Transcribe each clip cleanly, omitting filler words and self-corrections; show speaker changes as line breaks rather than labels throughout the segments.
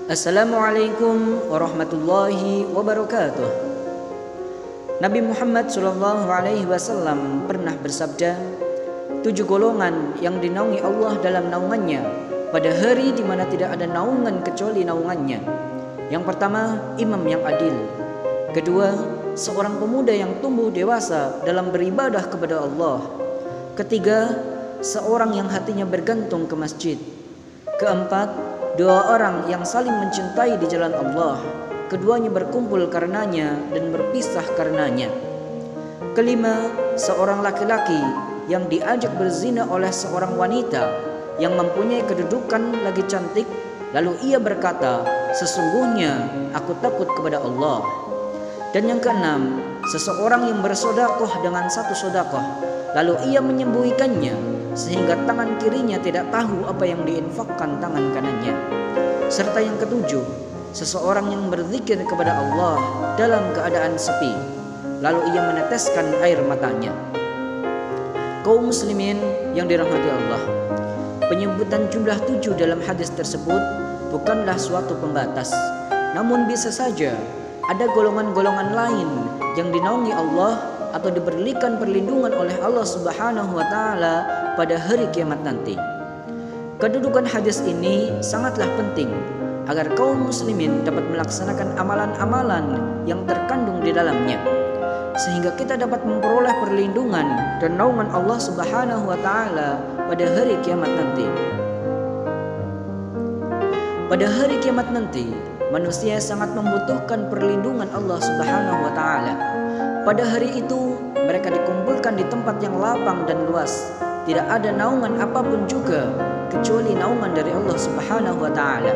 Assalamualaikum warahmatullahi wabarakatuh. Nabi Muhammad SAW pernah bersabda, 7 golongan yang dinaungi Allah dalam naungannya pada hari di mana tidak ada naungan kecuali naungannya. Yang pertama, imam yang adil. Kedua, seorang pemuda yang tumbuh dewasa dalam beribadah kepada Allah. Ketiga, seorang yang hatinya bergantung ke masjid. Keempat, 2 orang yang saling mencintai di jalan Allah. Keduanya berkumpul karenanya dan berpisah karenanya. Kelima, seorang laki-laki yang diajak berzina oleh seorang wanita yang mempunyai kedudukan lagi cantik, lalu ia berkata, sesungguhnya aku takut kepada Allah. Dan yang keenam, seseorang yang bersodakoh dengan satu sodakoh, lalu ia menyembunyikannya sehingga tangan kirinya tidak tahu apa yang diinfakkan tangan kanannya. Serta yang ketujuh, seseorang yang berzikir kepada Allah dalam keadaan sepi, lalu ia meneteskan air matanya. Kaum muslimin yang dirahmati Allah, penyebutan jumlah 7 dalam hadis tersebut bukanlah suatu pembatas. Namun bisa saja ada golongan-golongan lain yang dinaungi Allah atau diberikan perlindungan oleh Allah Subhanahu wa taala pada hari kiamat nanti. Kedudukan hadis ini sangatlah penting agar kaum muslimin dapat melaksanakan amalan-amalan yang terkandung di dalamnya, sehingga kita dapat memperoleh perlindungan dan naungan Allah Subhanahu wa taala pada hari kiamat nanti. Pada hari kiamat nanti, manusia sangat membutuhkan perlindungan Allah Subhanahu wa taala. Pada hari itu, mereka dikumpulkan di tempat yang lapang dan luas. Tidak ada naungan apapun juga kecuali naungan dari Allah Subhanahu wa taala.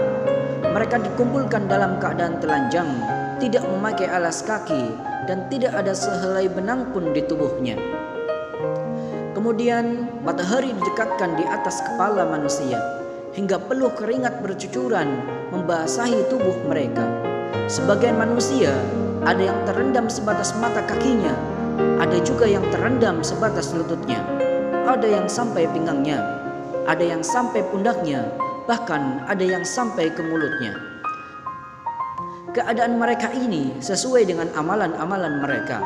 Mereka dikumpulkan dalam keadaan telanjang, tidak memakai alas kaki, dan tidak ada sehelai benang pun di tubuhnya. Kemudian matahari didekatkan di atas kepala manusia hingga peluh keringat bercucuran membasahi tubuh mereka. Sebagian manusia ada yang terendam sebatas mata kakinya, ada juga yang terendam sebatas lututnya, ada yang sampai pinggangnya, ada yang sampai pundaknya, bahkan ada yang sampai ke mulutnya. Keadaan mereka ini sesuai dengan amalan-amalan mereka.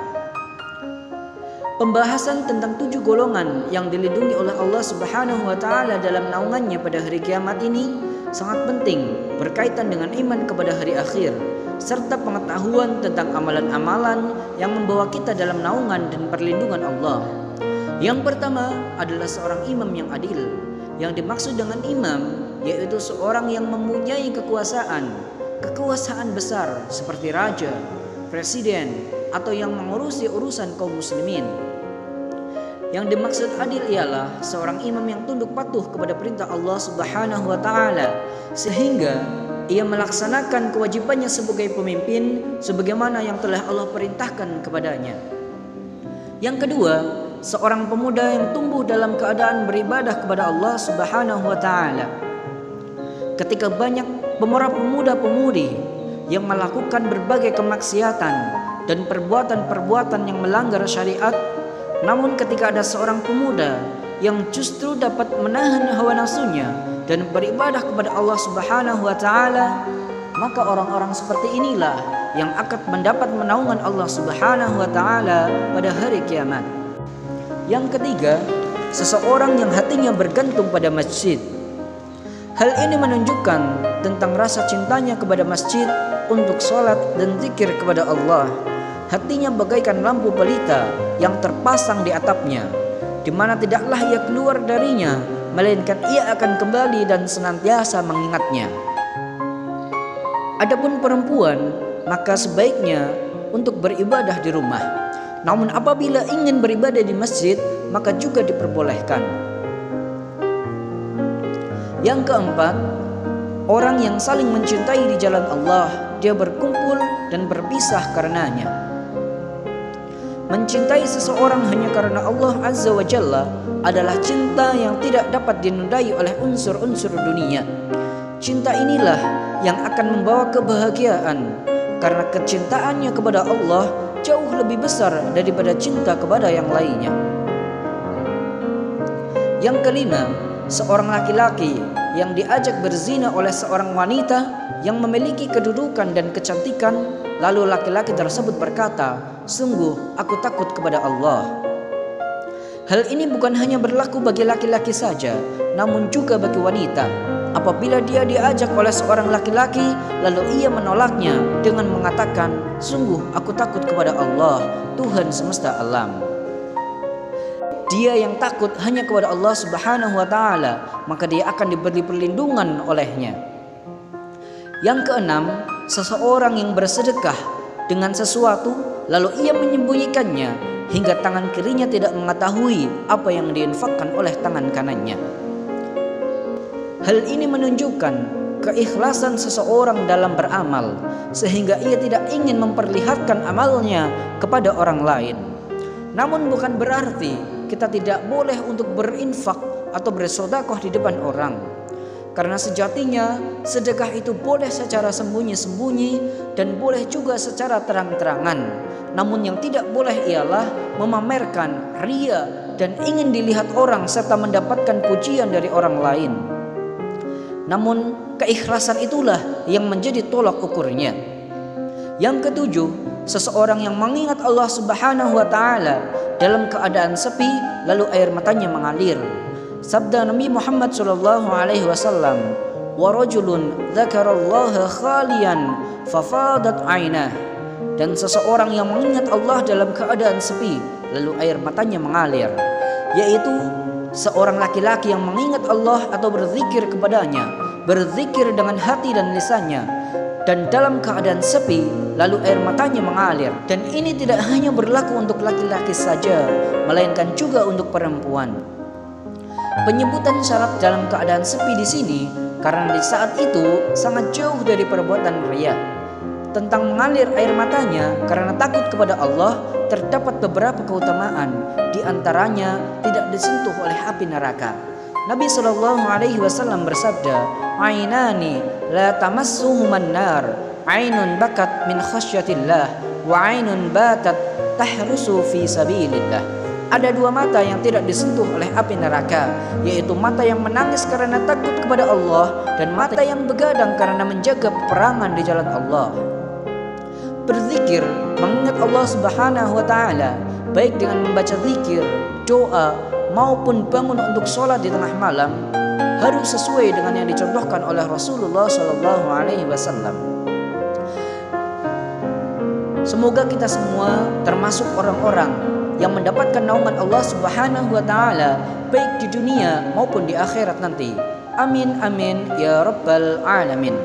Pembahasan tentang 7 golongan yang dilindungi oleh Allah Subhanahu wa taala dalam naungannya pada hari kiamat ini sangat penting berkaitan dengan iman kepada hari akhir serta pengetahuan tentang amalan-amalan yang membawa kita dalam naungan dan perlindungan Allah. Yang pertama adalah seorang imam yang adil. Yang dimaksud dengan imam yaitu seorang yang mempunyai kekuasaan besar seperti raja, presiden, atau yang mengurusi urusan kaum muslimin. Yang dimaksud adil ialah seorang imam yang tunduk patuh kepada perintah Allah Subhanahu wa taala sehingga ia melaksanakan kewajibannya sebagai pemimpin sebagaimana yang telah Allah perintahkan kepadanya. Yang kedua, seorang pemuda yang tumbuh dalam keadaan beribadah kepada Allah Subhanahu wa taala. Ketika banyak pemuda-pemudi yang melakukan berbagai kemaksiatan dan perbuatan-perbuatan yang melanggar syariat, namun ketika ada seorang pemuda yang justru dapat menahan hawa nafsunya dan beribadah kepada Allah Subhanahu wa taala, maka orang-orang seperti inilah yang akan mendapat naungan Allah Subhanahu wa taala pada hari kiamat. Yang ketiga, seseorang yang hatinya bergantung pada masjid. Hal ini menunjukkan tentang rasa cintanya kepada masjid untuk sholat dan zikir kepada Allah. Hatinya bagaikan lampu pelita yang terpasang di atapnya, di mana tidaklah ia keluar darinya, melainkan ia akan kembali dan senantiasa mengingatnya. Adapun perempuan, maka sebaiknya untuk beribadah di rumah. Namun apabila ingin beribadah di masjid, maka juga diperbolehkan. Yang keempat, orang yang saling mencintai di jalan Allah, dia berkumpul dan berpisah karenanya. Mencintai seseorang hanya karena Allah Azza wa Jalla adalah cinta yang tidak dapat dinodai oleh unsur-unsur dunia. Cinta inilah yang akan membawa kebahagiaan, karena kecintaannya kepada Allah jauh lebih besar daripada cinta kepada yang lainnya. Yang kelima, seorang laki-laki yang diajak berzina oleh seorang wanita yang memiliki kedudukan dan kecantikan, lalu laki-laki tersebut berkata, "Sungguh aku takut kepada Allah." Hal ini bukan hanya berlaku bagi laki-laki saja, namun juga bagi wanita. Apabila dia diajak oleh seorang laki-laki, lalu ia menolaknya dengan mengatakan, "Sungguh aku takut kepada Allah, Tuhan semesta alam." Dia yang takut hanya kepada Allah Subhanahu wa Ta'ala, maka dia akan diberi perlindungan olehnya. Yang keenam, seseorang yang bersedekah dengan sesuatu lalu ia menyembunyikannya hingga tangan kirinya tidak mengetahui apa yang diinfakkan oleh tangan kanannya. Hal ini menunjukkan keikhlasan seseorang dalam beramal, sehingga ia tidak ingin memperlihatkan amalnya kepada orang lain. Namun bukan berarti kita tidak boleh untuk berinfak atau bersedekah di depan orang. Karena sejatinya sedekah itu boleh secara sembunyi-sembunyi dan boleh juga secara terang-terangan. Namun yang tidak boleh ialah memamerkan, ria, dan ingin dilihat orang serta mendapatkan pujian dari orang lain. Namun keikhlasan itulah yang menjadi tolak ukurnya. Yang ketujuh, seseorang yang mengingat Allah Subhanahu wa Ta'ala dalam keadaan sepi lalu air matanya mengalir. Sabda Nabi Muhammad sallallahu alaihi wasallam, "Wa rajulun dzakarallaha khalian fafadat 'ainah." Dan seseorang yang mengingat Allah dalam keadaan sepi lalu air matanya mengalir, yaitu seorang laki-laki yang mengingat Allah atau berzikir kepadanya, berzikir dengan hati dan lisannya, dan dalam keadaan sepi lalu air matanya mengalir. Dan ini tidak hanya berlaku untuk laki-laki saja, melainkan juga untuk perempuan. Penyebutan syarat dalam keadaan sepi di sini karena di saat itu sangat jauh dari perbuatan riya. Tentang mengalir air matanya karena takut kepada Allah terdapat beberapa keutamaan, di antaranya tidak disentuh oleh api neraka. Nabi sallallahu alaihi wasallam bersabda, "Ainani la tamassuhuman nar, ainun bakat min khasyatillah wa ainun batat tahrusu fi sabilillah." Ada dua mata yang tidak disentuh oleh api neraka, yaitu mata yang menangis karena takut kepada Allah dan mata yang begadang karena menjaga peperangan di jalan Allah. Berzikir, mengingat Allah Subhanahu wa Ta'ala, baik dengan membaca zikir, doa, maupun bangun untuk sholat di tengah malam, harus sesuai dengan yang dicontohkan oleh Rasulullah Sallallahu Alaihi Wasallam. Semoga kita semua termasuk orang-orang yang mendapatkan naungan Allah Subhanahu wa Ta'ala baik di dunia maupun di akhirat nanti. Amin amin ya rabbal alamin.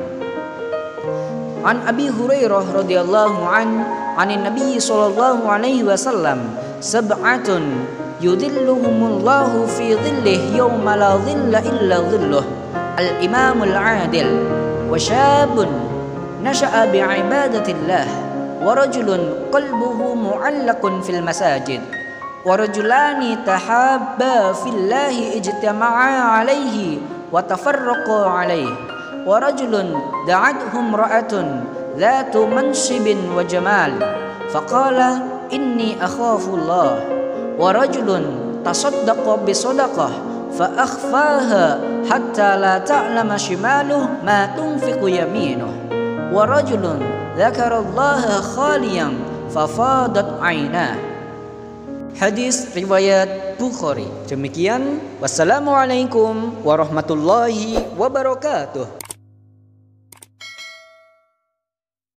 An Abi Hurairah radhiyallahu anin Nabi sallallahu alaihi wasallam, "Sab'atun yudhilluhumullahu fi dhillih yawma la dhilla illa dhilluh, al-imamul 'adil, wa syabun nasha'a bi'ibadatillah, wa rajulun qalbuhu mu'allaqun fil masajid, wa rajulani tahabba fillahi ijtama'a 'alaihi wa tafarraqa 'alaihi, wa rajulun da'athum ra'atun dhatu mansibin wa jamal faqala inni akhafu Allah, wa rajulun tasaddaqa bi sadaqah fa akhfaha hatta la ta'lama shimaluhu ma tunfiqu yaminuhu, wa rajulun dzakarallaha khaliyan fa fadat 'ainah." Hadis riwayat Bukhari. Demikian, wassalamualaikum warahmatullahi wabarakatuh.